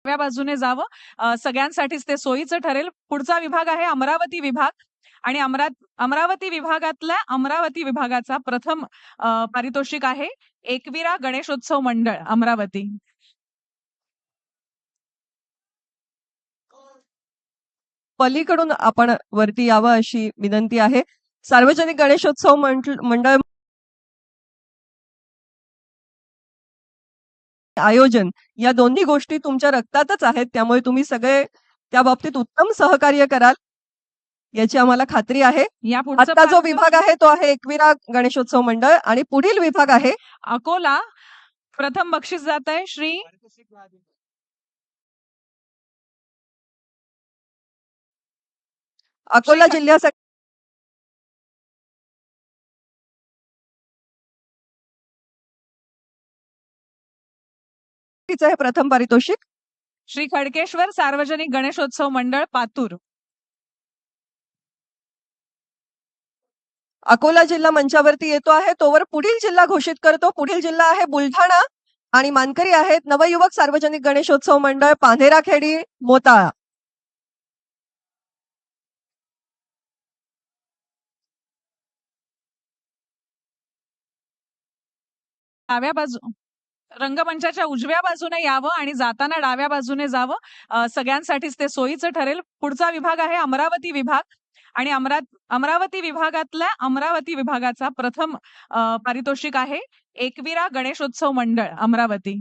डाव्या बाजूने जावं, सगळ्यांसाठीच ते सोयीचं ठरेल. पुढचा विभाग आहे अमरावती विभाग आणि अमरावती विभागातल्या अमरावती विभागाचा प्रथम पारितोषिक आहे एकविरा गणेशोत्सव मंडळ अमरावती. पलीकडून आपण वरती यावं अशी विनंती आहे. सार्वजनिक गणेशोत्सव मंडळ आयोजन या दोन्ही गोष्टी तुमच्या रक्तातच आहेत, त्यामुळे तुम्ही सगळे त्या बाबतीत उत्तम सहकार्य कराल याची आम्हाला खात्री आहे. या आता जो विभाग आहे तो आहे एकविरा गणेशोत्सव मंडळ आणि पुढील विभाग आहे अकोला. प्रथम बक्षीस जात आहे श्री अकोला जिल्ह्यासाठी हे प्रथम पारितोषिक श्री खडकेश्वर सार्वजनिक गणेशोत्सव मंडळ पातूर. अकोला जिल्हा मंचावरती येतो आहे तोवर पुढील जिल्हा घोषित करतो. पुढील जिल्हा आहे बुलढाणा आणि मानकरी आहेत नवयुवक सार्वजनिक गणेशोत्सव मंडळ पांढेराखेडी मोताळा. डाव्या बाजू रंगमंचाच्या उजव्या बाजूने यावं आणि जाताना डाव्या बाजूने जावं, सगळ्यांसाठीच ते सोयीचं ठरेल. पुढचा विभाग आहे अमरावती विभाग आणि अमरावती विभागातल्या अमरावती विभागाचा प्रथम पारितोषिक आहे एकविरा गणेशोत्सव मंडळ अमरावती.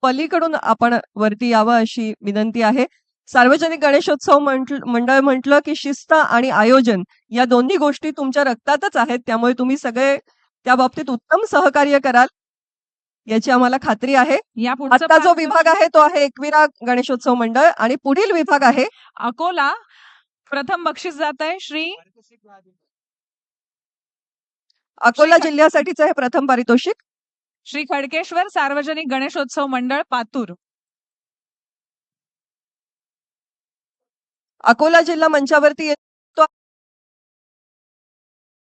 पलीकडून आपण वरती यावं अशी विनंती आहे. सार्वजनिक गणेशोत्सव मंडळ म्हटलं की शिस्त आणि आयोजन या दोन्ही गोष्टी तुमच्या रक्तातच आहेत, त्यामुळे तुम्ही सगळे त्या बाबतीत उत्तम सहकार्य कराल याची आम्हाला खात्री आहे. आता जो विभाग आहे तो आहे एकविरा गणेशोत्सव मंडळ आणि पुढील विभाग आहे अकोला. प्रथम बक्षीस जात आहे श्री अकोला जिल्ह्यासाठीचं हे प्रथम पारितोषिक श्री खडकेश्वर सार्वजनिक गणेशोत्सव मंडळ पातूर. अकोला जिल्हा मंचावरती